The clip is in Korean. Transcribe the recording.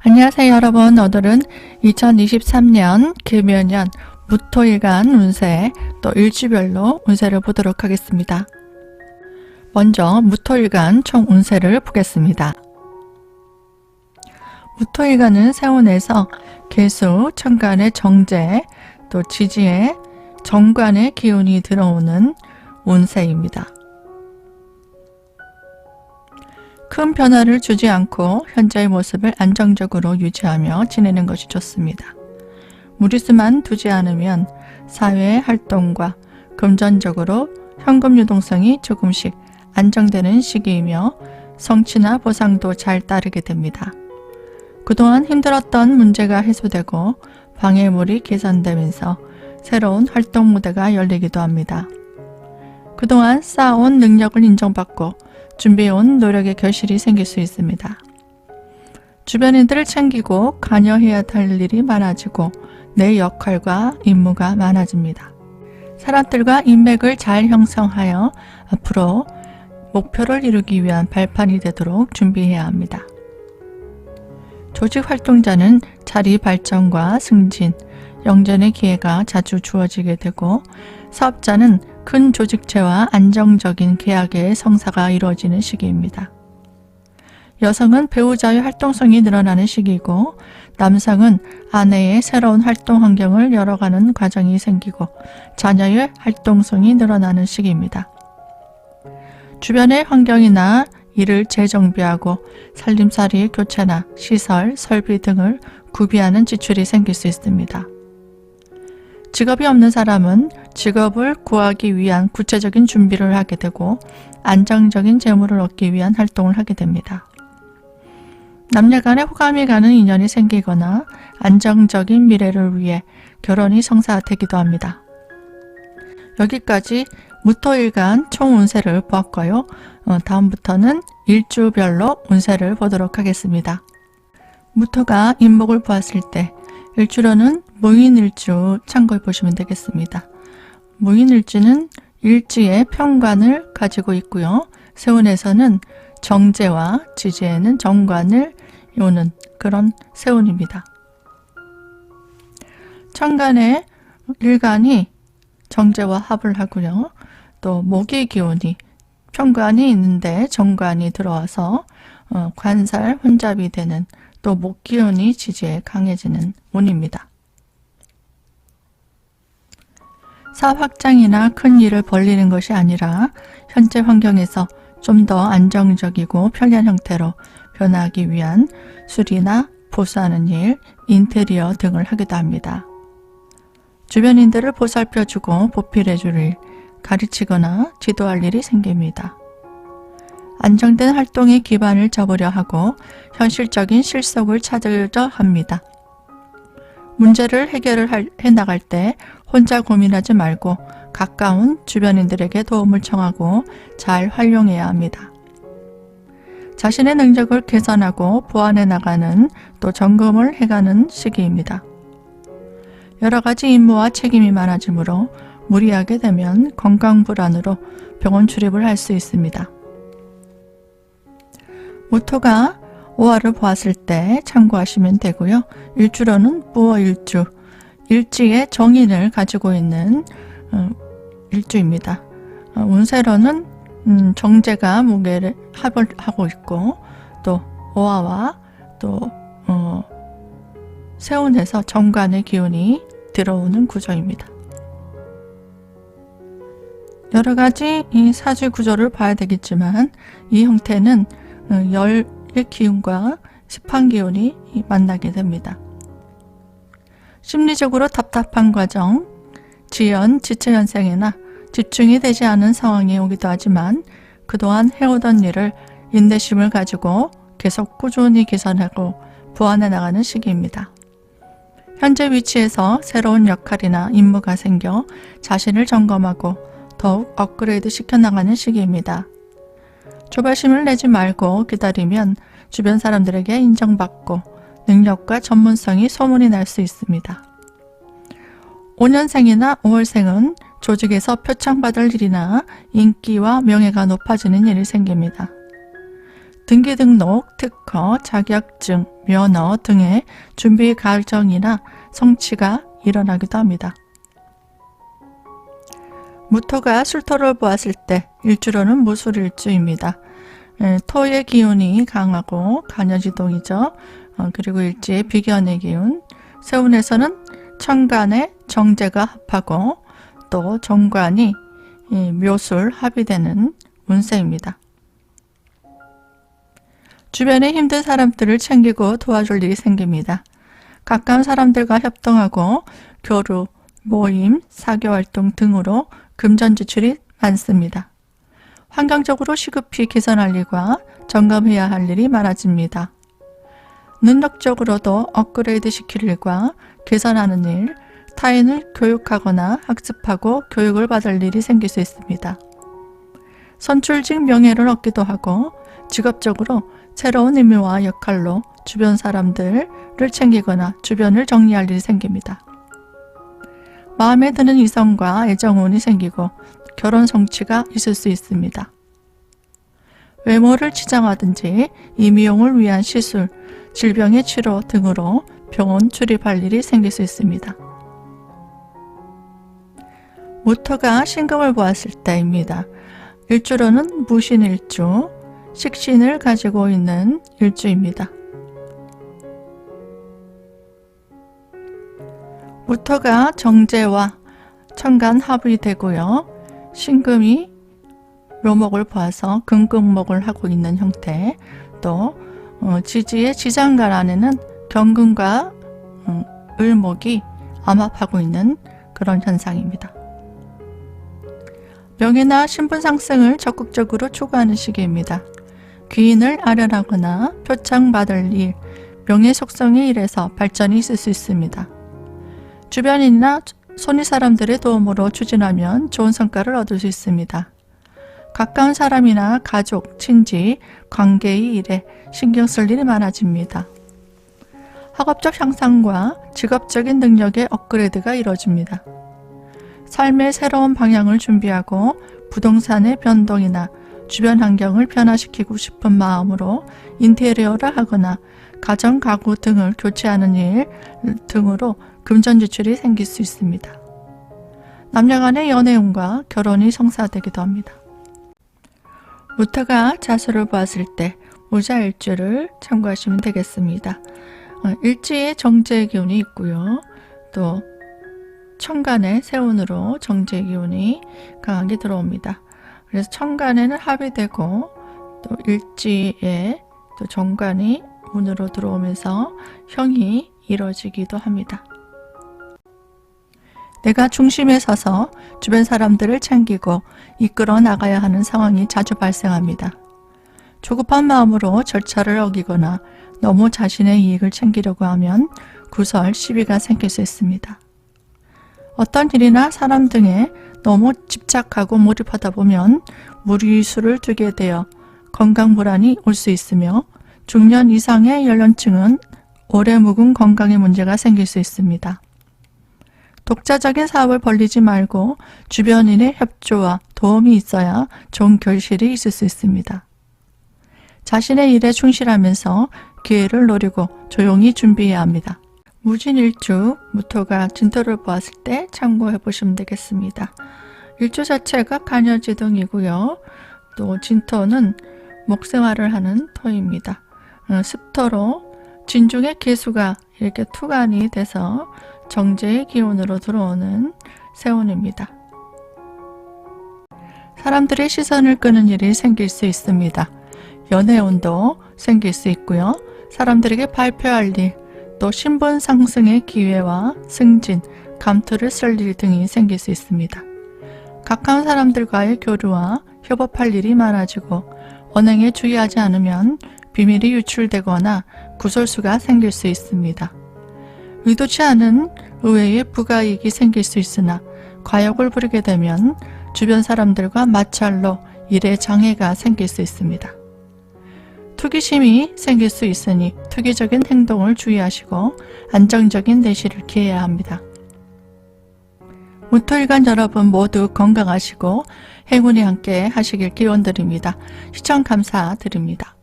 안녕하세요 여러분. 오늘은 2023년 금연년 무토일간 운세 또 일주별로 운세를 보도록 하겠습니다. 먼저 무토일간 총 운세를 보겠습니다. 무토일간은 세운에서 계수, 천간의 정제, 또 지지의 정관의 기운이 들어오는 운세입니다. 큰 변화를 주지 않고 현재의 모습을 안정적으로 유지하며 지내는 것이 좋습니다. 무리수만 두지 않으면 사회 활동과 금전적으로 현금 유동성이 조금씩 안정되는 시기이며 성취나 보상도 잘 따르게 됩니다. 그동안 힘들었던 문제가 해소되고 방해물이 개선되면서 새로운 활동 무대가 열리기도 합니다. 그동안 쌓아온 능력을 인정받고 준비해온 노력의 결실이 생길 수 있습니다. 주변인들을 챙기고 관여해야 할 일이 많아지고 내 역할과 임무가 많아집니다. 사람들과 인맥을 잘 형성하여 앞으로 목표를 이루기 위한 발판이 되도록 준비해야 합니다. 조직 활동자는 자리 발전과 승진, 영전의 기회가 자주 주어지게 되고 사업자는 큰 조직체와 안정적인 계약의 성사가 이루어지는 시기입니다. 여성은 배우자의 활동성이 늘어나는 시기이고 남성은 아내의 새로운 활동 환경을 열어가는 과정이 생기고 자녀의 활동성이 늘어나는 시기입니다. 주변의 환경이나 일을 재정비하고 살림살이의 교체나 시설, 설비 등을 구비하는 지출이 생길 수 있습니다. 직업이 없는 사람은 직업을 구하기 위한 구체적인 준비를 하게 되고 안정적인 재물을 얻기 위한 활동을 하게 됩니다. 남녀 간에 호감이 가는 인연이 생기거나 안정적인 미래를 위해 결혼이 성사되기도 합니다. 여기까지 무토일간 총 운세를 보았고요. 다음부터는 일주별로 운세를 보도록 하겠습니다. 무토가 인목을 보았을 때 일주로는 무인일주 참고해 보시면 되겠습니다. 무인일주는 일지의 편관을 가지고 있고요. 세운에서는 정제와 지지에는 정관을 요는 그런 세운입니다. 천간의 일간이 정제와 합을 하고요. 또 목의 기운이 편관이 있는데 정관이 들어와서 관살 혼잡이 되는 또 목기운이 지지에 강해지는 운입니다. 사업 확장이나 큰 일을 벌리는 것이 아니라 현재 환경에서 좀 더 안정적이고 편리한 형태로 변화하기 위한 수리나 보수하는 일, 인테리어 등을 하기도 합니다. 주변인들을 보살펴주고 보필해줄 일, 가르치거나 지도할 일이 생깁니다. 안정된 활동의 기반을 잡으려 하고 현실적인 실속을 찾으려 합니다. 문제를 해결을 해나갈 때 혼자 고민하지 말고 가까운 주변인들에게 도움을 청하고 잘 활용해야 합니다. 자신의 능력을 개선하고 보완해 나가는 또 점검을 해가는 시기입니다. 여러 가지 임무와 책임이 많아지므로 무리하게 되면 건강불안으로 병원 출입을 할 수 있습니다. 무토가 오화를 보았을 때 참고하시면 되고요. 일주로는 무어일주, 일지의 정인을 가지고 있는 일주입니다. 운세로는 정제가 무게를 합을 하고 있고 또 오화와 또 세운에서 정관의 기운이 들어오는 구조입니다. 여러 가지 이 사주 구조를 봐야 되겠지만 이 형태는 열의 기운과 식판 기운이 만나게 됩니다. 심리적으로 답답한 과정, 지연, 지체현상이나 집중이 되지 않은 상황이 오기도 하지만 그동안 해오던 일을 인내심을 가지고 계속 꾸준히 개선하고 보완해 나가는 시기입니다. 현재 위치에서 새로운 역할이나 임무가 생겨 자신을 점검하고 더욱 업그레이드 시켜나가는 시기입니다. 조바심을 내지 말고 기다리면 주변 사람들에게 인정받고 능력과 전문성이 소문이 날 수 있습니다. 5년생이나 5월생은 조직에서 표창받을 일이나 인기와 명예가 높아지는 일이 생깁니다. 등기 등록, 특허, 자격증, 면허 등의 준비 과정이나 성취가 일어나기도 합니다. 무토가 술토를 보았을 때 일주로는 무술일주입니다. 토의 기운이 강하고 간여지동이죠. 그리고 일지의 비견의 기운, 세운에서는 천간의 정제가 합하고 또 정관이 묘술 합이 되는 운세입니다. 주변에 힘든 사람들을 챙기고 도와줄 일이 생깁니다. 가까운 사람들과 협동하고 교류, 모임, 사교활동 등으로 금전지출이 많습니다. 환경적으로 시급히 개선할 일과 점검해야 할 일이 많아집니다. 능력적으로도 업그레이드 시킬 일과 개선하는 일, 타인을 교육하거나 학습하고 교육을 받을 일이 생길 수 있습니다. 선출직 명예를 얻기도 하고 직업적으로 새로운 의미와 역할로 주변 사람들을 챙기거나 주변을 정리할 일이 생깁니다. 마음에 드는 이성과 애정운이 생기고 결혼 성취가 있을 수 있습니다. 외모를 치장하든지 임의용을 위한 시술, 질병의 치료 등으로 병원 출입할 일이 생길 수 있습니다. 무토가 신금을 보았을 때입니다. 일주로는 무신일주, 식신을 가지고 있는 일주입니다. 무토가 정제와 천간 합이 되고요. 신금이 묘목을 보아서 금극목을 하고 있는 형태, 또 지지의 지장간 안에는 경금과 을목이 암합하고 있는 그런 현상입니다. 명예나 신분 상승을 적극적으로 추구하는 시기입니다. 귀인을 아련하거나 표창받을 일, 명예 속성의 일에서 발전이 있을 수 있습니다. 주변인이나 손위 사람들의 도움으로 추진하면 좋은 성과를 얻을 수 있습니다. 가까운 사람이나 가족, 친지, 관계의 일에 신경 쓸 일이 많아집니다. 학업적 향상과 직업적인 능력의 업그레이드가 이루어집니다. 삶의 새로운 방향을 준비하고 부동산의 변동이나 주변 환경을 변화시키고 싶은 마음으로 인테리어를 하거나 가전 가구 등을 교체하는 일 등으로 금전지출이 생길 수 있습니다. 남녀 간의 연애운과 결혼이 성사되기도 합니다. 무토가 자수를 보았을 때 무자일주를 참고하시면 되겠습니다. 일지에 정제의 기운이 있고요. 또 천간에 세운으로 정제의 기운이 강하게 들어옵니다. 그래서 천간에는 합이 되고 또 일지에 또 정관이 운으로 들어오면서 형이 이루어지기도 합니다. 내가 중심에 서서 주변 사람들을 챙기고 이끌어 나가야 하는 상황이 자주 발생합니다. 조급한 마음으로 절차를 어기거나 너무 자신의 이익을 챙기려고 하면 구설, 시비가 생길 수 있습니다. 어떤 일이나 사람 등에 너무 집착하고 몰입하다 보면 무리수를 두게 되어 건강 불안이 올 수 있으며 중년 이상의 연령층은 오래 묵은 건강에 문제가 생길 수 있습니다. 독자적인 사업을 벌리지 말고 주변인의 협조와 도움이 있어야 좋은 결실이 있을 수 있습니다. 자신의 일에 충실하면서 기회를 노리고 조용히 준비해야 합니다. 무진일주, 무토가 진토를 보았을 때 참고해 보시면 되겠습니다. 일주 자체가 간여지동이고요. 또 진토는 목생활을 하는 토입니다. 습토로 진중의 개수가 이렇게 투간이 돼서 정제의 기운으로 들어오는 세운입니다. 사람들의 시선을 끄는 일이 생길 수 있습니다. 연애운도 생길 수 있고요. 사람들에게 발표할 일, 또 신분 상승의 기회와 승진, 감투를 쓸 일 등이 생길 수 있습니다. 가까운 사람들과의 교류와 협업할 일이 많아지고 언행에 주의하지 않으면 비밀이 유출되거나 구설수가 생길 수 있습니다. 의도치 않은 의외의 부가이익이 생길 수 있으나 과욕을 부리게 되면 주변 사람들과 마찰로 일에 장애가 생길 수 있습니다. 투기심이 생길 수 있으니 투기적인 행동을 주의하시고 안정적인 내실을 기해야 합니다. 무토일간 여러분 모두 건강하시고 행운이 함께 하시길 기원드립니다. 시청 감사드립니다.